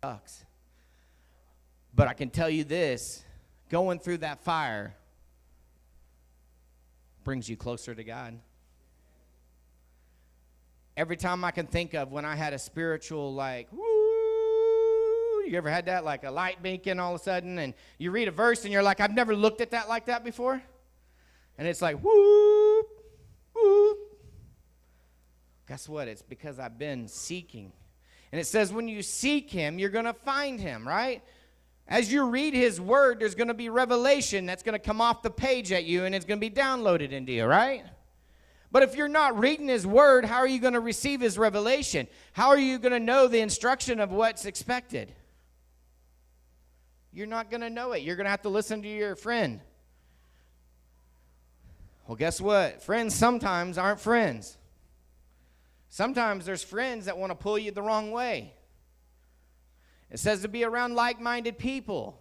sucks. But I can tell you this, going through that fire brings you closer to God. Every time I can think of when I had a spiritual, like, woo, you ever had that, like a light blinking all of a sudden, and you read a verse and you're like, I've never looked at that like that before. And it's like, whoop, whoop. Guess what? It's because I've been seeking. And it says when you seek him, you're going to find him, right? As you read his word, there's going to be revelation that's going to come off the page at you, and it's going to be downloaded into you, right? But if you're not reading his word, how are you going to receive his revelation? How are you going to know the instruction of what's expected? You're not going to know it. You're going to have to listen to your friend. Well, guess what? Friends sometimes aren't friends. Sometimes there's friends that want to pull you the wrong way. It says to be around like-minded people.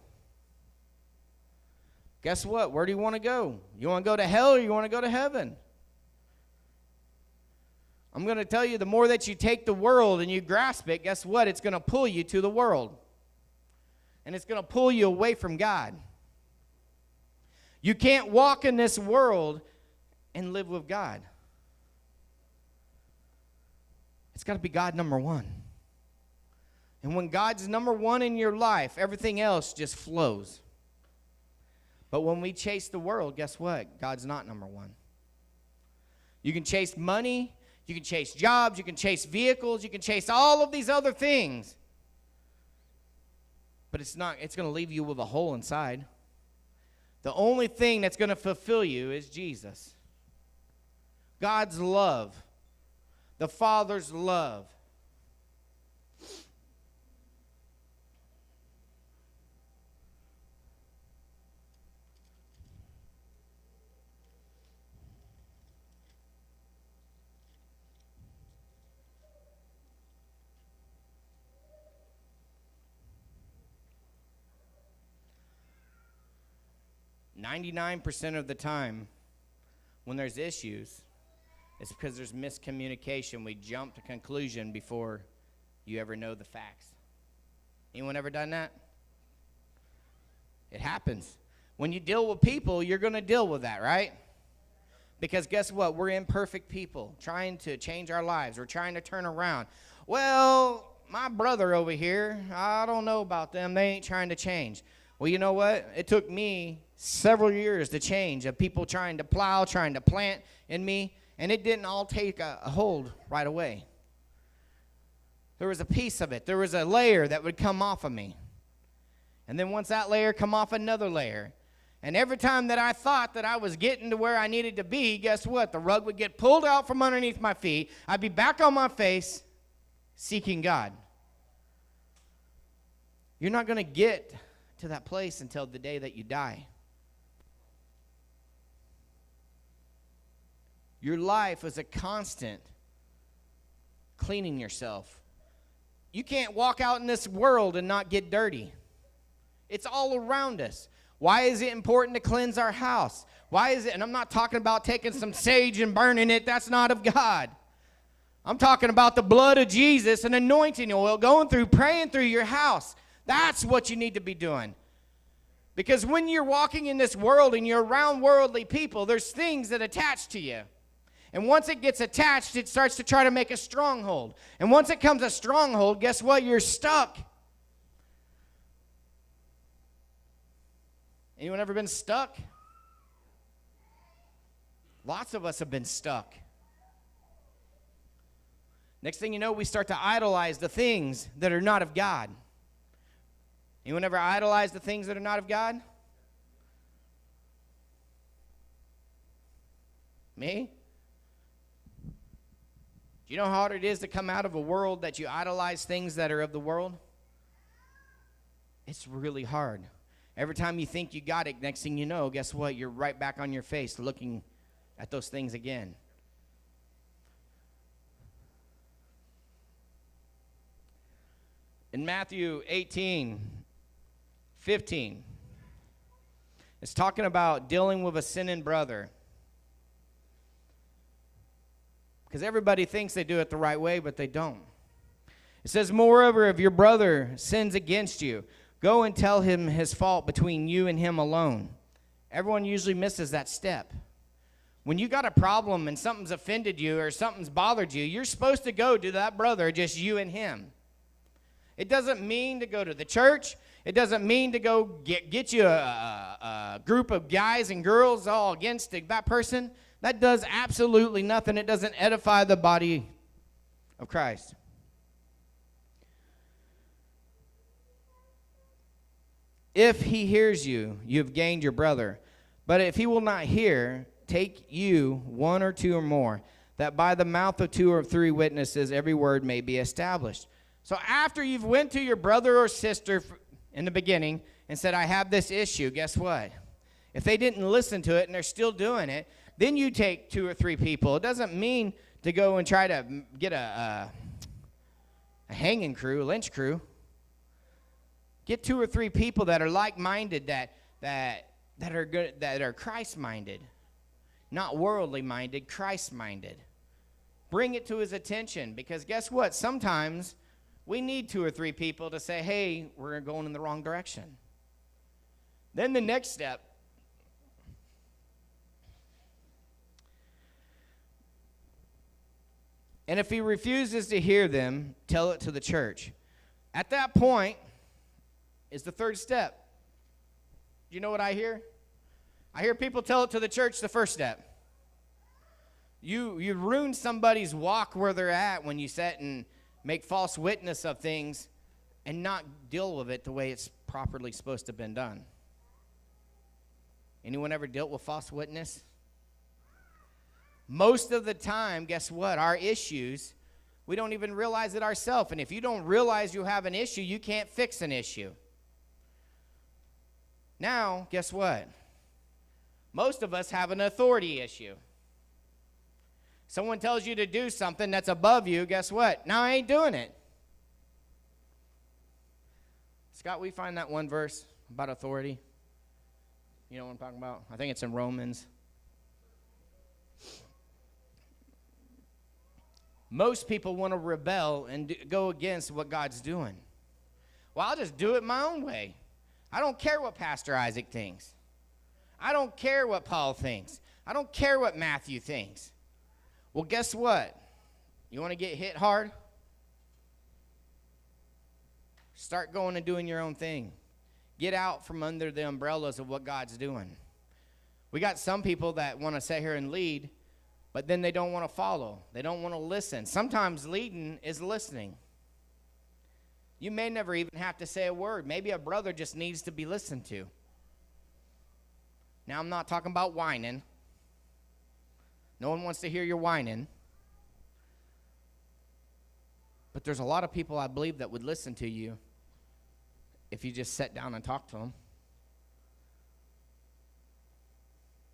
Guess what? Where do you want to go? You want to go to hell or you want to go to heaven? I'm going to tell you, the more that you take the world and you grasp it, guess what? It's going to pull you to the world. And it's going to pull you away from God. You can't walk in this world and live with God. It's got to be God number one. And when God's number one in your life, everything else just flows. But when we chase the world, guess what? God's not number one. You can chase money, you can chase jobs, you can chase vehicles, you can chase all of these other things. But it's going to leave you with a hole inside. The only thing that's going to fulfill you is Jesus. God's love. The Father's love. "99% of the time when there's issues, it's because there's miscommunication. We jump to conclusion before you ever know the facts." Anyone ever done that? It happens. When you deal with people, you're going to deal with that, right? Because guess what? We're imperfect people trying to change our lives. We're trying to turn around. Well, my brother over here, I don't know about them. They ain't trying to change. Well, you know what? It took me several years to change, of people trying to plow, trying to plant in me, and it didn't all take a hold right away. There was a piece of it. There was a layer that would come off of me. And then once that layer come off, another layer. And every time that I thought that I was getting to where I needed to be, guess what? The rug would get pulled out from underneath my feet. I'd be back on my face seeking God. You're not going to get to that place until the day that you die. Your life is a constant cleaning yourself. You can't walk out in this world and not get dirty. It's all around us. Why is it important to cleanse our house? Why is it, and I'm not talking about taking some sage and burning it. That's not of God. I'm talking about the blood of Jesus and anointing oil going through, praying through your house. That's what you need to be doing. Because when you're walking in this world and you're around worldly people, there's things that attach to you. And once it gets attached, it starts to try to make a stronghold. And once it comes a stronghold, guess what? You're stuck. Anyone ever been stuck? Lots of us have been stuck. Next thing you know, we start to idolize the things that are not of God. Anyone ever idolize the things that are not of God? Me? Do you know how hard it is to come out of a world that you idolize things that are of the world? It's really hard. Every time you think you got it, next thing you know, guess what? You're right back on your face looking at those things again. In Matthew 18:15, it's talking about dealing with a sinning brother. Because everybody thinks they do it the right way, but they don't. It says, moreover, if your brother sins against you, go and tell him his fault between you and him alone. Everyone usually misses that step. When you got a problem and something's offended you or something's bothered you, you're supposed to go to that brother, just you and him. It doesn't mean to go to the church. It doesn't mean to go get you a group of guys and girls all against that person. That does absolutely nothing. It doesn't edify the body of Christ. If he hears you, you have gained your brother. But if he will not hear, take you 1 or 2 or more, that by the mouth of 2 or 3 witnesses every word may be established. So after you've went to your brother or sister in the beginning and said, I have this issue, guess what? If they didn't listen to it and they're still doing it, then you take 2 or 3 people. It doesn't mean to go and try to get a hanging crew, a lynch crew. Get 2 or 3 people that are like-minded, that are good, that are Christ-minded, not worldly-minded, Christ-minded. Bring it to his attention, because guess what? Sometimes we need 2 or 3 people to say, hey, we're going in the wrong direction. Then the next step, and if he refuses to hear them, tell it to the church. At that point is the 3rd step. You know what I hear? I hear people tell it to the church, the 1st step. You ruin somebody's walk where they're at when you sit and make false witness of things and not deal with it the way it's properly supposed to have been done. Anyone ever dealt with false witness? Most of the time, guess what? Our issues, we don't even realize it ourselves. And if you don't realize you have an issue, you can't fix an issue. Now, guess what? Most of us have an authority issue. Someone tells you to do something that's above you, guess what? Now I ain't doing it. Scott, we find that one verse about authority. You know what I'm talking about? I think it's in Romans. Most people want to rebel and go against what God's doing. Well, I'll just do it my own way. I don't care what Pastor Isaac thinks. I don't care what Paul thinks. I don't care what Matthew thinks. Well, guess what? You want to get hit hard? Start going and doing your own thing. Get out from under the umbrellas of what God's doing. We got some people that want to sit here and lead, but then they don't want to follow. They don't want to listen. Sometimes leading is listening. You may never even have to say a word. Maybe a brother just needs to be listened to. Now, I'm not talking about whining. No one wants to hear your whining. But there's a lot of people, I believe, that would listen to you if you just sat down and talked to them.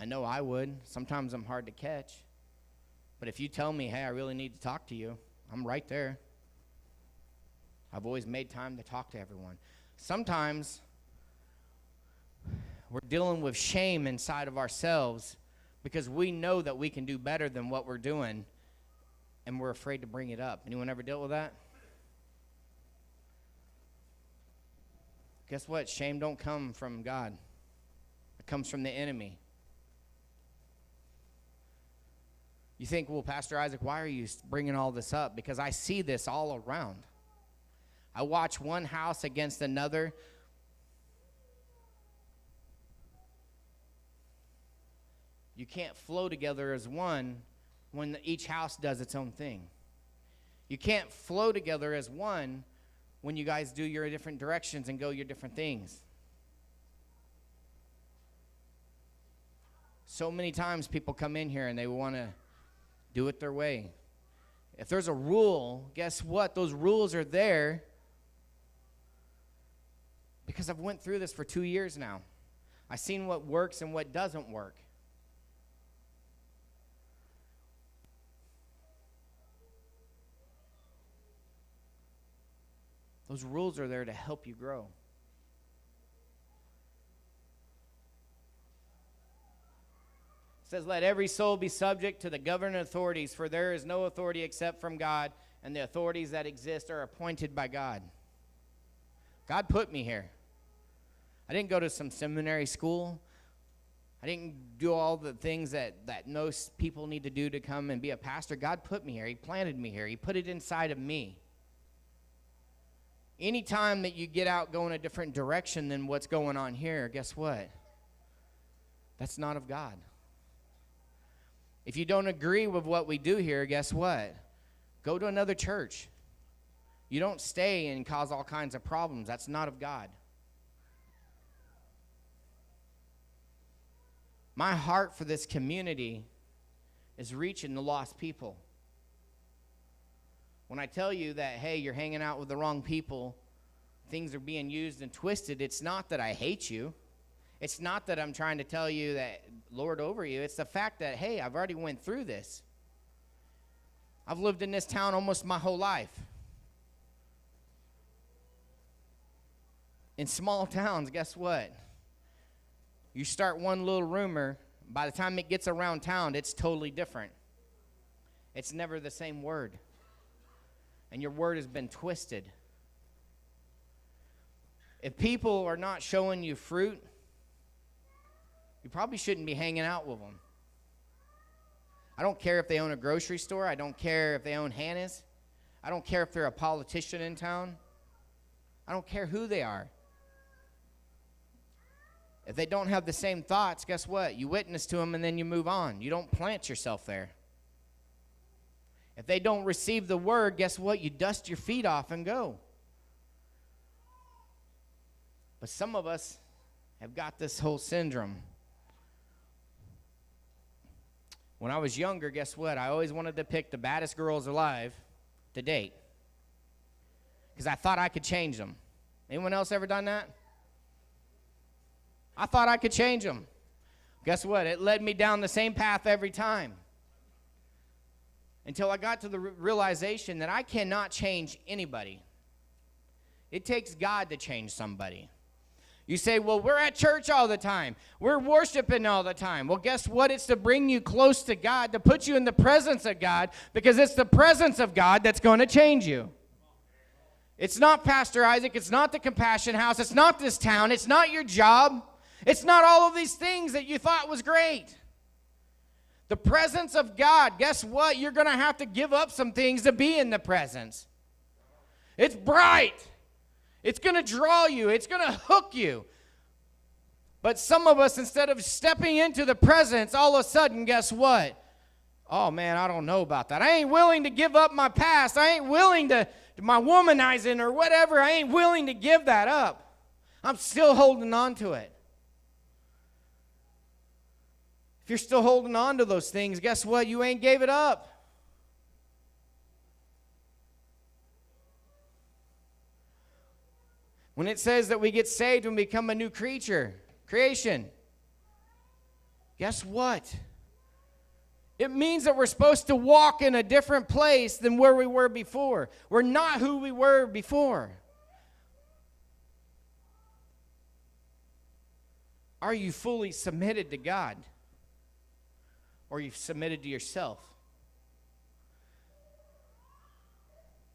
I know I would. Sometimes I'm hard to catch. But if you tell me, hey, I really need to talk to you, I'm right there. I've always made time to talk to everyone. Sometimes we're dealing with shame inside of ourselves because we know that we can do better than what we're doing, and we're afraid to bring it up. Anyone ever dealt with that? Guess what? Shame don't come from God. It comes from the enemy. You think, well, Pastor Isaac, why are you bringing all this up? Because I see this all around. I watch one house against another. You can't flow together as one when each house does its own thing. You can't flow together as one when you guys do your different directions and go your different things. So many times people come in here and they want to do it their way. If there's a rule, guess what? Those rules are there because I've went through this for 2 years now. I've seen what works and what doesn't work. Those rules are there to help you grow. It says, let every soul be subject to the governing authorities, for there is no authority except from God, and the authorities that exist are appointed by God. God put me here. I didn't go to some seminary school. I didn't do all the things that most people need to do to come and be a pastor. God put me here. He planted me here. He put it inside of me. Anytime that you get out going a different direction than what's going on here, guess what? That's not of God. If you don't agree with what we do here, guess what? Go to another church. You don't stay and cause all kinds of problems. That's not of God. My heart for this community is reaching the lost people. When I tell you that, hey, you're hanging out with the wrong people, things are being used and twisted, it's not that I hate you. It's not that I'm trying to tell you that lord over you. It's the fact that, hey, I've already went through this. I've lived in this town almost my whole life. In small towns, guess what? You start one little rumor, by the time it gets around town, it's totally different. It's never the same word. And your word has been twisted. If people are not showing you fruit, you probably shouldn't be hanging out with them. I don't care if they own a grocery store. I don't care if they own Hannah's. I don't care if they're a politician in town. I don't care who they are. If they don't have the same thoughts, guess what? You witness to them and then you move on. You don't plant yourself there. If they don't receive the word, guess what? You dust your feet off and go. But some of us have got this whole syndrome. When I was younger, guess what? I always wanted to pick the baddest girls alive to date, because I thought I could change them. Anyone else ever done that? I thought I could change them. Guess what? It led me down the same path every time, until I got to the realization that I cannot change anybody. It takes God to change somebody. You say, well, we're at church all the time. We're worshiping all the time. Well, guess what? It's to bring you close to God, to put you in the presence of God, because it's the presence of God that's going to change you. It's not Pastor Isaac. It's not the Compassion House. It's not this town. It's not your job. It's not all of these things that you thought was great. The presence of God, guess what? You're going to have to give up some things to be in the presence. It's bright. It's going to draw you. It's going to hook you. But some of us, instead of stepping into the presence, all of a sudden, guess what? Oh, man, I don't know about that. I ain't willing to give up my past. I ain't willing to my womanizing or whatever. I ain't willing to give that up. I'm still holding on to it. If you're still holding on to those things, guess what? You ain't gave it up. When it says that we get saved and become a new creation, guess what? It means that we're supposed to walk in a different place than where we were before. We're not who we were before. Are you fully submitted to God? Or you've submitted to yourself?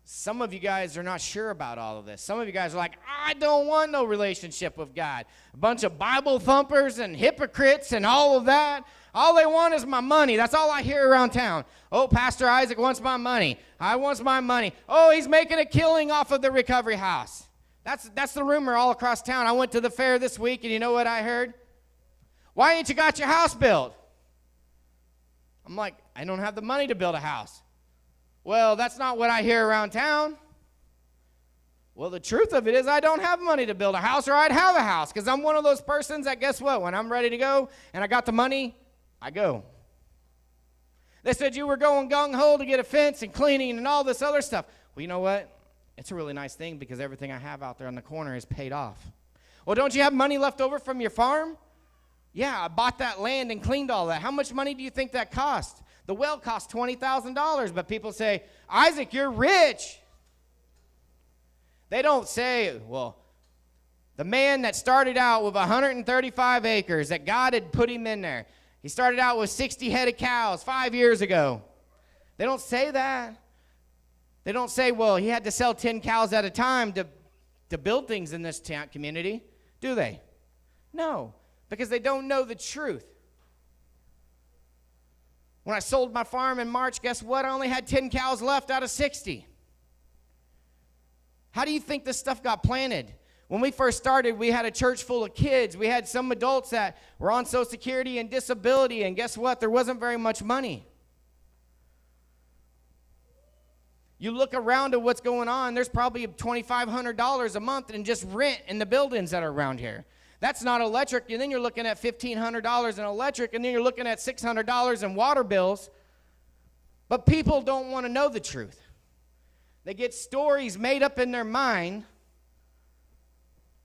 Some of you guys are not sure about all of this. Some of you guys are like, I don't want no relationship with God. A bunch of Bible thumpers and hypocrites and all of that. All they want is my money. That's all I hear around town. Oh, Pastor Isaac wants my money. I want my money. Oh, he's making a killing off of the recovery house. That's the rumor all across town. I went to the fair this week, and you know what I heard? Why ain't you got your house built? I'm like, I don't have the money to build a house. Well, that's not what I hear around town. Well, the truth of it is I don't have money to build a house, or I'd have a house, because I'm one of those persons that, guess what? When I'm ready to go and I got the money, I go. They said you were going gung-ho to get a fence and cleaning and all this other stuff. Well, you know what? It's a really nice thing, because everything I have out there on the corner is paid off. Well, don't you have money left over from your farm? Yeah, I bought that land and cleaned all that. How much money do you think that cost? The well cost $20,000, but people say, Isaac, you're rich. They don't say, well, the man that started out with 135 acres, that God had put him in there, he started out with 60 head of cows 5 years ago. They don't say that. They don't say, well, he had to sell 10 cows at a time to build things in this community, do they? No, because they don't know the truth. When I sold my farm in March, guess what? I only had 10 cows left out of 60. How do you think this stuff got planted? When we first started, we had a church full of kids. We had some adults that were on Social Security and disability, and guess what? There wasn't very much money. You look around at what's going on, there's probably $2,500 a month in just rent in the buildings that are around here. That's not electric, and then you're looking at $1,500 in electric, and then you're looking at $600 in water bills. But people don't want to know the truth. They get stories made up in their mind,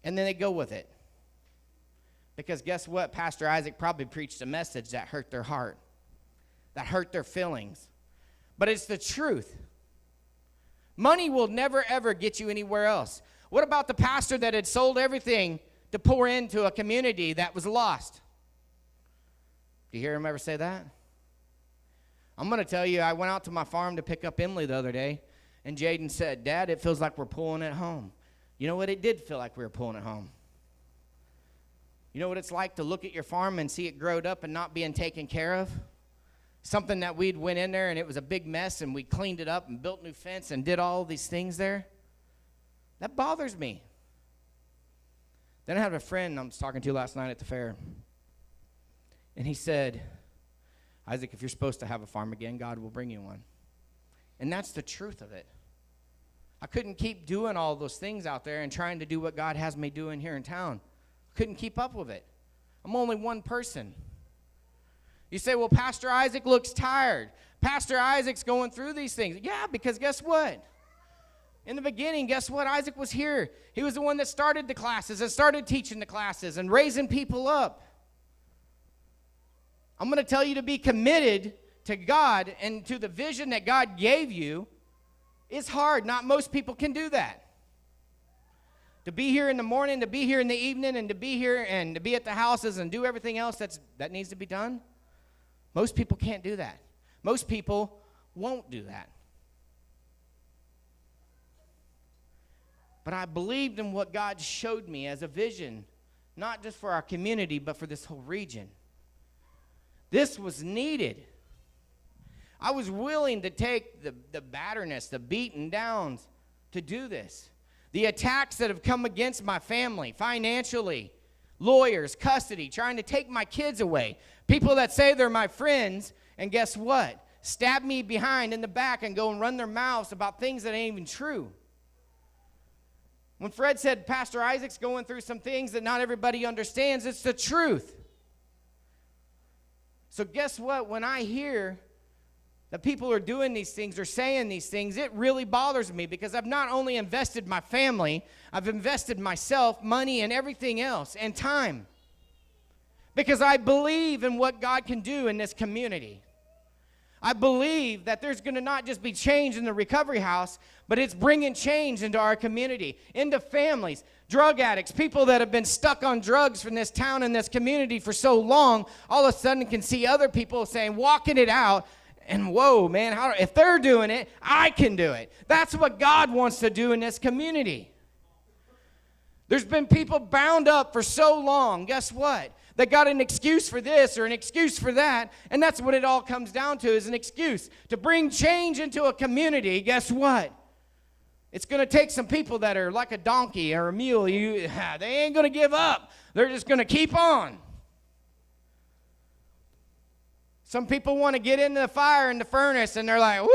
and then they go with it. Because guess what? Pastor Isaac probably preached a message that hurt their heart, that hurt their feelings. But it's the truth. Money will never, ever get you anywhere else. What about the pastor that had sold everything to pour into a community that was lost? Do you hear him ever say that? I'm going to tell you, I went out to my farm to pick up Emily the other day, and Jaden said, Dad, it feels like we're pulling it home. You know what? It did feel like we were pulling it home. You know what it's like to look at your farm and see it growed up and not being taken care of? Something that we'd went in there and it was a big mess, and we cleaned it up and built new fence and did all these things there. That bothers me. Then I had a friend I was talking to last night at the fair, and he said, Isaac, if you're supposed to have a farm again, God will bring you one. And that's the truth of it. I couldn't keep doing all those things out there and trying to do what God has me doing here in town. I couldn't keep up with it. I'm only one person. You say, well, Pastor Isaac looks tired. Pastor Isaac's going through these things. Yeah, because guess what? In the beginning, guess what? Isaac was here. He was the one that started the classes and started teaching the classes and raising people up. I'm going to tell you to be committed to God and to the vision that God gave you. It's hard. Not most people can do that. To be here in the morning, to be here in the evening, and to be here and to be at the houses and do everything else that needs to be done, most people can't do that. Most people won't do that. But I believed in what God showed me as a vision, not just for our community, but for this whole region. This was needed. I was willing to take the batterness, the beaten downs to do this. The attacks that have come against my family, financially, lawyers, custody, trying to take my kids away. People that say they're my friends, and guess what? Stab me behind in the back and go and run their mouths about things that ain't even true. When Fred said Pastor Isaac's going through some things that not everybody understands, it's the truth. So guess what? When I hear that people are doing these things or saying these things, it really bothers me, because I've not only invested my family, I've invested myself, money, and everything else, and time. Because I believe in what God can do in this community. I believe that there's going to not just be change in the recovery house, but it's bringing change into our community, into families, drug addicts, people that have been stuck on drugs from this town and this community for so long, all of a sudden can see other people saying, walking it out, and whoa, man, if they're doing it, I can do it. That's what God wants to do in this community. There's been people bound up for so long, guess what? They got an excuse for this or an excuse for that, and that's what it all comes down to, is an excuse. To bring change into a community, guess what? It's going to take some people that are like a donkey or a mule. They ain't going to give up. They're just going to keep on. Some people want to get into the fire in the furnace, and they're like, woo,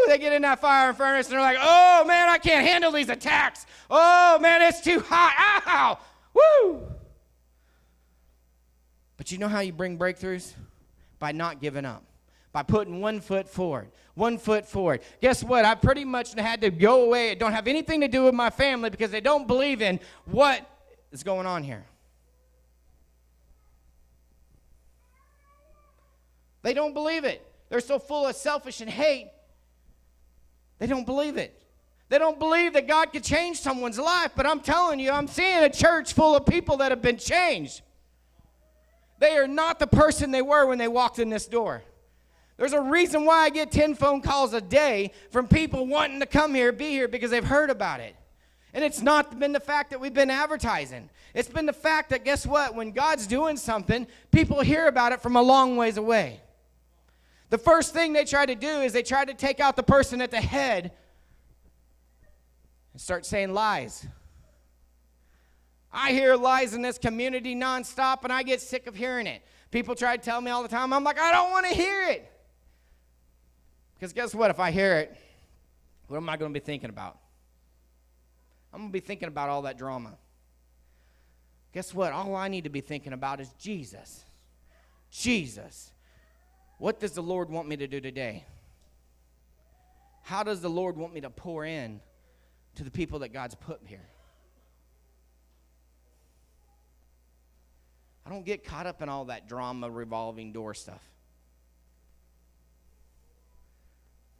they get in that fire and furnace, and they're like, oh, man, I can't handle these attacks. Oh, man, it's too hot. Ow, woo. But you know how you bring breakthroughs? By not giving up. By putting 1 foot forward. 1 foot forward. Guess what? I pretty much had to go away. It don't have anything to do with my family, because they don't believe in what is going on here. They don't believe it. They're so full of selfish and hate. They don't believe it. They don't believe that God could change someone's life. But I'm telling you, I'm seeing a church full of people that have been changed. They are not the person they were when they walked in this door. There's a reason why I get 10 phone calls a day from people wanting to come here, be here, because they've heard about it. And it's not been the fact that we've been advertising. It's been the fact that, guess what? When God's doing something, people hear about it from a long ways away. The first thing they try to do is they try to take out the person at the head and start saying lies. I hear lies in this community nonstop, and I get sick of hearing it. People try to tell me all the time. I'm like, I don't want to hear it. Because guess what? If I hear it, what am I going to be thinking about? I'm going to be thinking about all that drama. Guess what? All I need to be thinking about is Jesus. Jesus. What does the Lord want me to do today? How does the Lord want me to pour in to the people that God's put here? I don't get caught up in all that drama, revolving door stuff.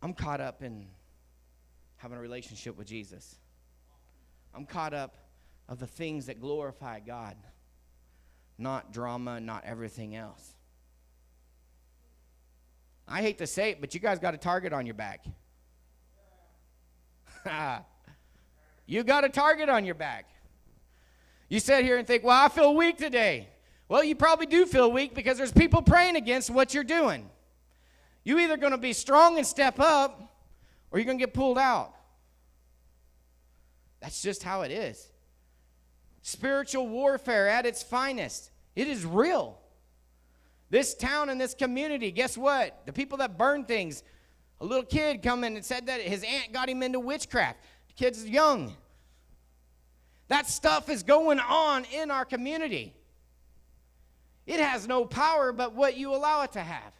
I'm caught up in having a relationship with Jesus. I'm caught up of the things that glorify God, not drama, not everything else. I hate to say it, but you guys got a target on your back. You got a target on your back. You sit here and think, well, I feel weak today. Well, you probably do feel weak because there's people praying against what you're doing. You're either going to be strong and step up, or you're going to get pulled out. That's just how it is. Spiritual warfare at its finest. It is real. This town and this community, guess what? The people that burn things, a little kid come in and said that his aunt got him into witchcraft. The kid's young. That stuff is going on in our community. It has no power but what you allow it to have.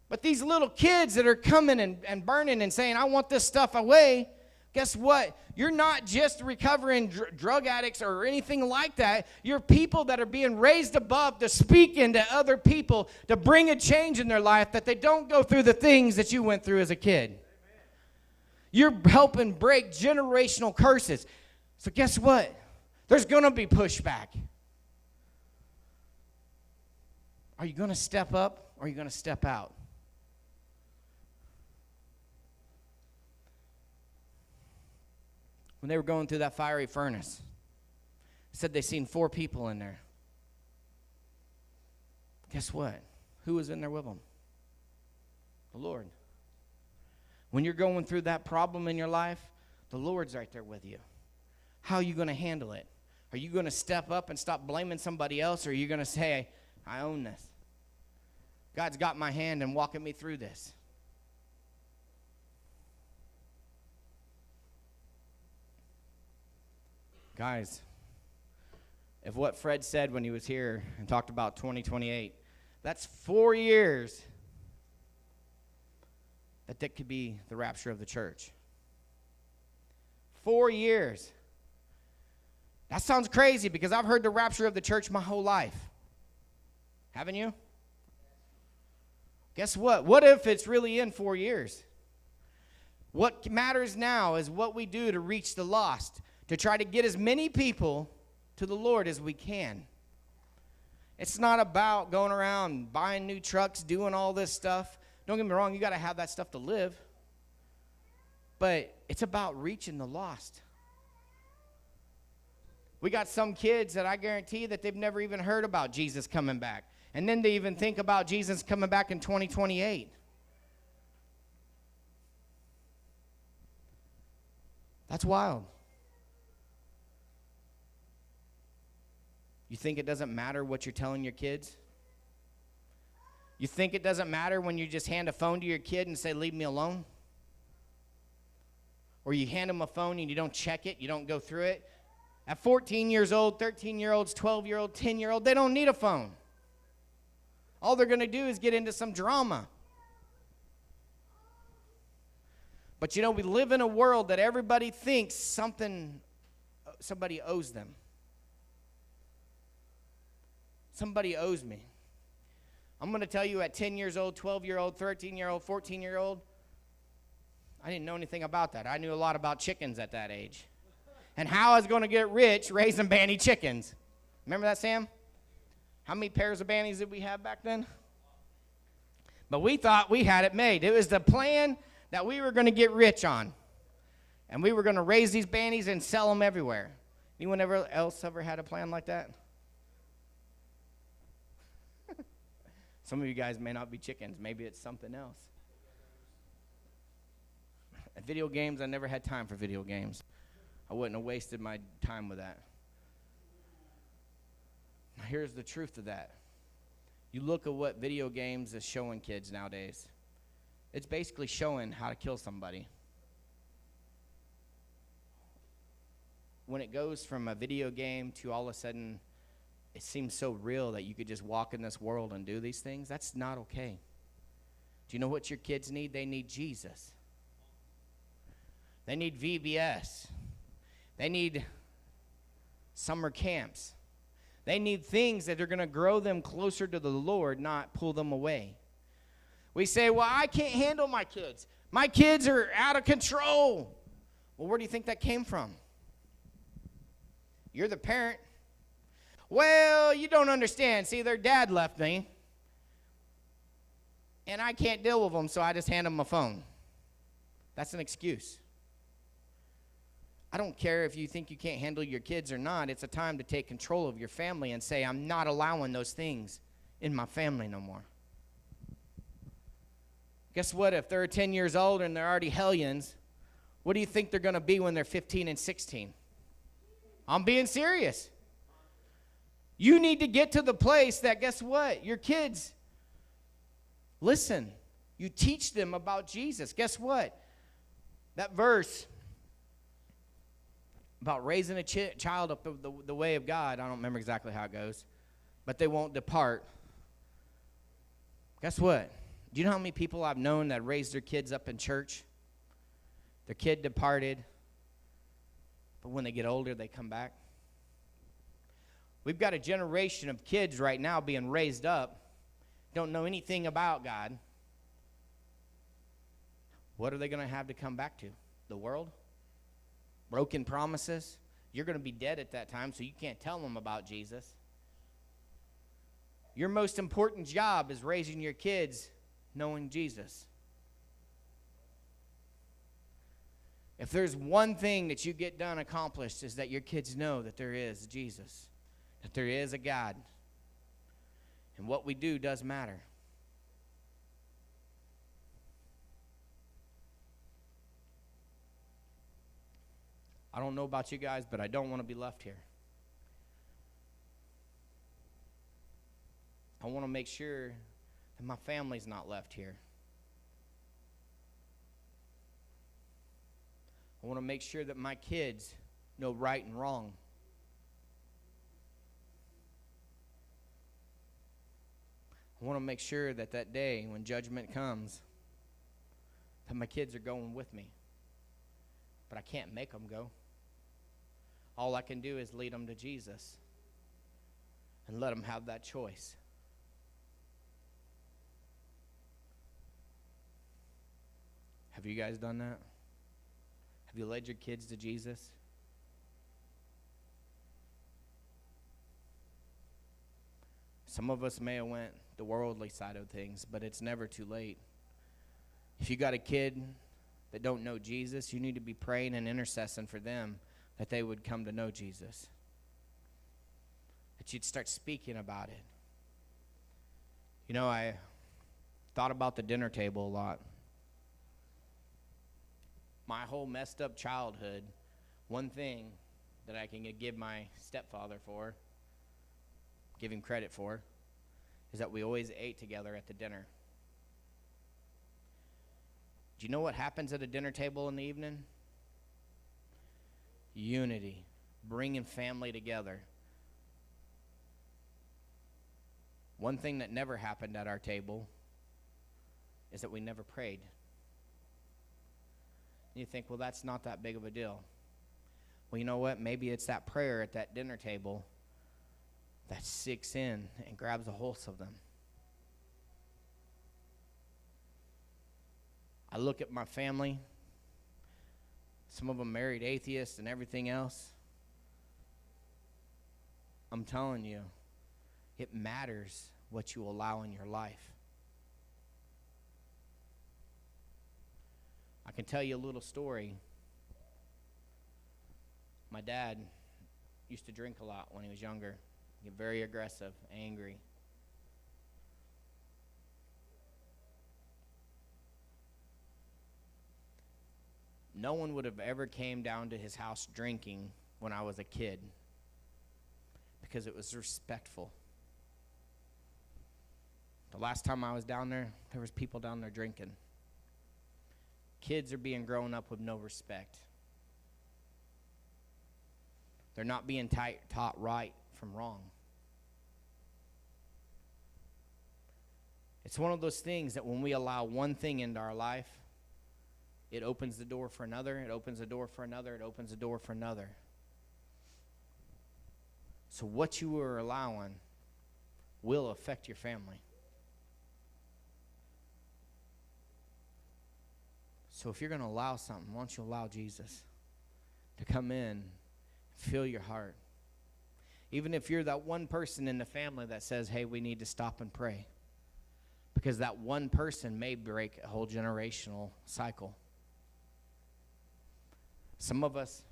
But these little kids that are coming and burning and saying, I want this stuff away, guess what? You're not just recovering drug addicts or anything like that. You're people that are being raised above to speak into other people, to bring a change in their life, that they don't go through the things that you went through as a kid. Amen. You're helping break generational curses. So guess what? There's going to be pushback. Are you going to step up or are you going to step out? When they were going through that fiery furnace, it said they seen 4 people in there. Guess what? Who was in there with them? The Lord. When you're going through that problem in your life, the Lord's right there with you. How are you going to handle it? Are you going to step up and stop blaming somebody else, or are you going to say, I own this? God's got my hand and walking me through this. Guys, if what Fred said when he was here and talked about 2028, that's 4 years that could be the rapture of the church. 4 years. That sounds crazy because I've heard the rapture of the church my whole life. Haven't you? Guess what? What if it's really in 4 years? What matters now is what we do to reach the lost, to try to get as many people to the Lord as we can. It's not about going around buying new trucks, doing all this stuff. Don't get me wrong, you got to have that stuff to live. But it's about reaching the lost. We got some kids that I guarantee that they've never even heard about Jesus coming back. And then they even think about Jesus coming back in 2028. That's wild. You think it doesn't matter what you're telling your kids? You think it doesn't matter when you just hand a phone to your kid and say, leave me alone? Or you hand them a phone and you don't check it, you don't go through it? At 14 years old, 13-year-olds, 12-year-old, 10-year-old, they don't need a phone. All they're going to do is get into some drama. But you know, we live in a world that everybody thinks somebody owes them. Somebody owes me. I'm going to tell you at 10 years old, 12-year-old, 13-year-old, 14-year-old, I didn't know anything about that. I knew a lot about chickens at that age. And how I was going to get rich raising banty chickens. Remember that, Sam? How many pairs of banties did we have back then? But we thought we had it made. It was the plan that we were going to get rich on. And we were going to raise these banties and sell them everywhere. Anyone else ever had a plan like that? Some of you guys may not be chickens. Maybe it's something else. Video games, I never had time for video games. I wouldn't have wasted my time with that. Now, here's the truth of that. You look at what video games is showing kids nowadays. It's basically showing how to kill somebody. When it goes from a video game to all of a sudden it seems so real that you could just walk in this world and do these things, that's not okay. Do you know what your kids need? They need Jesus. They need VBS. They need summer camps. They need things that are going to grow them closer to the Lord, not pull them away. We say, well, I can't handle my kids. My kids are out of control. Well, where do you think that came from? You're the parent. Well, you don't understand. See, their dad left me, and I can't deal with them, so I just hand them a phone. That's an excuse. I don't care if you think you can't handle your kids or not. It's a time to take control of your family and say, I'm not allowing those things in my family no more. Guess what? If they're 10 years old and they're already hellions, what do you think they're going to be when they're 15 and 16? I'm being serious. You need to get to the place that, guess what? Your kids, listen, you teach them about Jesus. Guess what? That verse about raising a child up the way of God, I don't remember exactly how it goes, but they won't depart. Guess what? Do you know how many people I've known that raised their kids up in church? Their kid departed, but when they get older, they come back. We've got a generation of kids right now being raised up, don't know anything about God. What are they going to have to come back to? The world? Broken promises? You're going to be dead at that time, so you can't tell them about Jesus. Your most important job is raising your kids knowing Jesus. If there's one thing that you get done accomplished is that your kids know that there is Jesus, that there is a God, and what we do does matter. I don't know about you guys, but I don't want to be left here. I want to make sure that my family's not left here. I want to make sure that my kids know right and wrong. I want to make sure that that day when judgment comes, that my kids are going with me. But I can't make them go. All I can do is lead them to Jesus and let them have that choice. Have you guys done that? Have you led your kids to Jesus? Some of us may have went the worldly side of things, but it's never too late. If you got a kid that don't know Jesus, you need to be praying and intercessing for them that they would come to know Jesus. That you'd start speaking about it. You know, I thought about the dinner table a lot. My whole messed up childhood, one thing that I can give my stepfather for, give him credit for, is that we always ate together at the dinner. Do you know what happens at a dinner table in the evening? Unity, bringing family together. One thing that never happened at our table is that we never prayed. You think, well, that's not that big of a deal. Well, you know what? Maybe it's that prayer at that dinner table that sinks in and grabs a hold of them. I look at my family. Some of them married atheists and everything else. I'm telling you, it matters what you allow in your life. I can tell you a little story. My dad used to drink a lot when he was younger. Get very aggressive, angry. No one would have ever came down to his house drinking when I was a kid because it was respectful. The last time I was down there was people down there drinking. Kids are being grown up with no respect. They're not being taught right from wrong. It's one of those things that when we allow one thing into our life, it opens the door for another, it opens the door for another, it opens the door for another. So what you are allowing will affect your family. So if you're going to allow something, why don't you allow Jesus to come in and fill your heart? Even if you're that one person in the family that says, hey, we need to stop and pray. Because that one person may break a whole generational cycle. Some of us,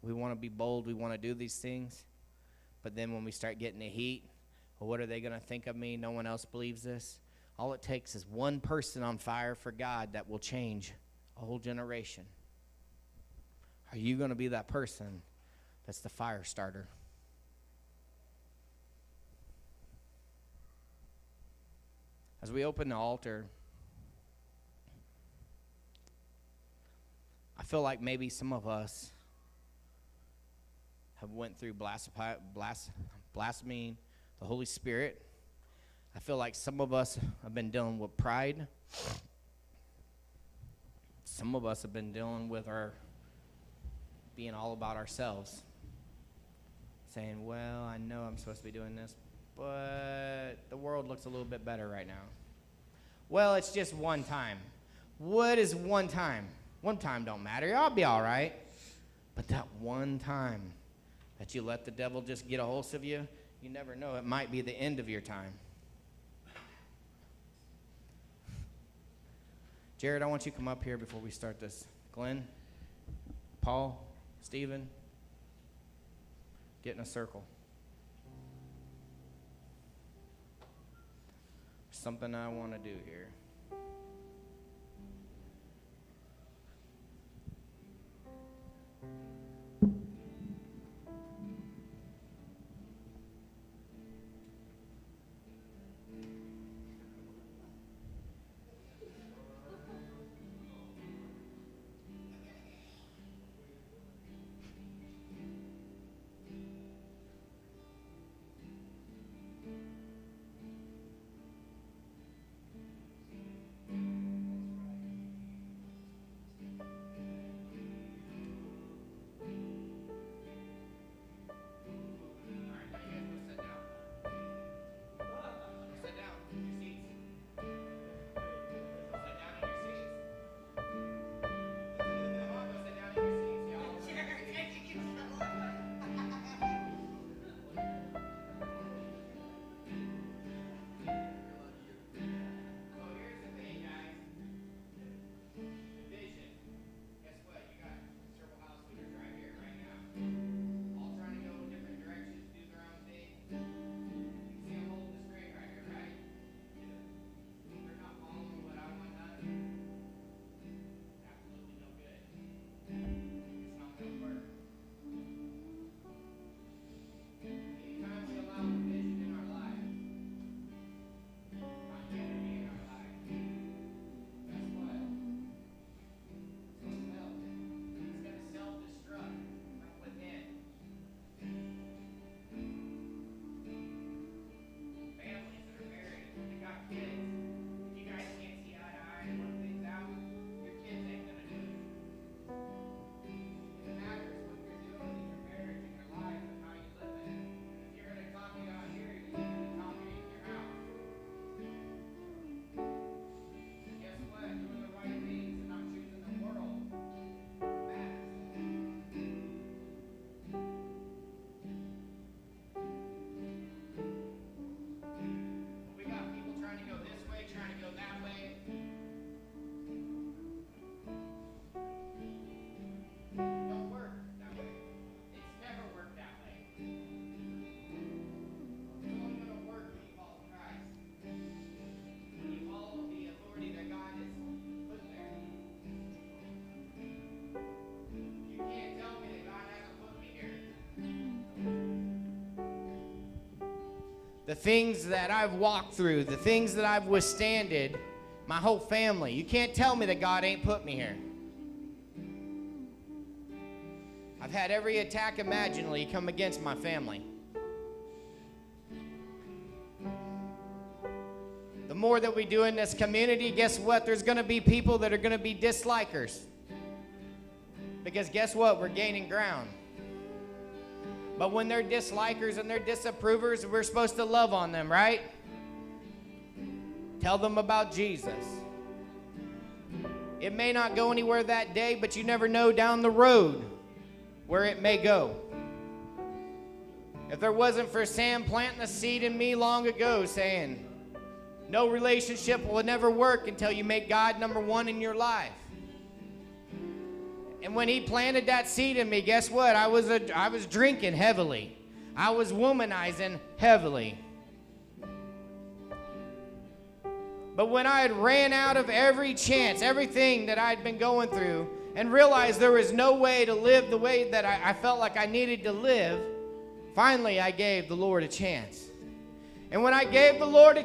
we want to be bold, we want to do these things. But then when we start getting the heat, well, what are they going to think of me? No one else believes this. All it takes is one person on fire for God that will change a whole generation. Are you going to be that person that's the fire starter? As we open the altar, I feel like maybe some of us have went through blaspheming the Holy Spirit. I feel like some of us have been dealing with pride. Some of us have been dealing with our being all about ourselves. Saying, well, I know I'm supposed to be doing this, but the world looks a little bit better right now. Well, it's just one time. What is one time? One time don't matter. I'll be all right. But that one time that you let the devil just get a hold of you, you never know. It might be the end of your time. Jared, I want you to come up here before we start this. Glenn, Paul, Stephen, get in a circle. There's something I want to do here. things that I've walked through, the things that I've withstanded, my whole family. You can't tell me that God ain't put me here. I've had every attack imaginably come against my family. The more that we do in this community, guess what? There's going to be people that are going to be dislikers. Because guess what? We're gaining ground. But when they're dislikers and they're disapprovers, we're supposed to love on them, right? Tell them about Jesus. It may not go anywhere that day, but you never know down the road where it may go. If there wasn't for Sam planting a seed in me long ago saying, no relationship will never work until you make God number one in your life. And when he planted that seed in me, guess what? I was drinking heavily. I was womanizing heavily. But when I had ran out of every chance, everything that I'd been going through, and realized there was no way to live the way that I felt like I needed to live, finally I gave the Lord a chance. And when I gave the Lord a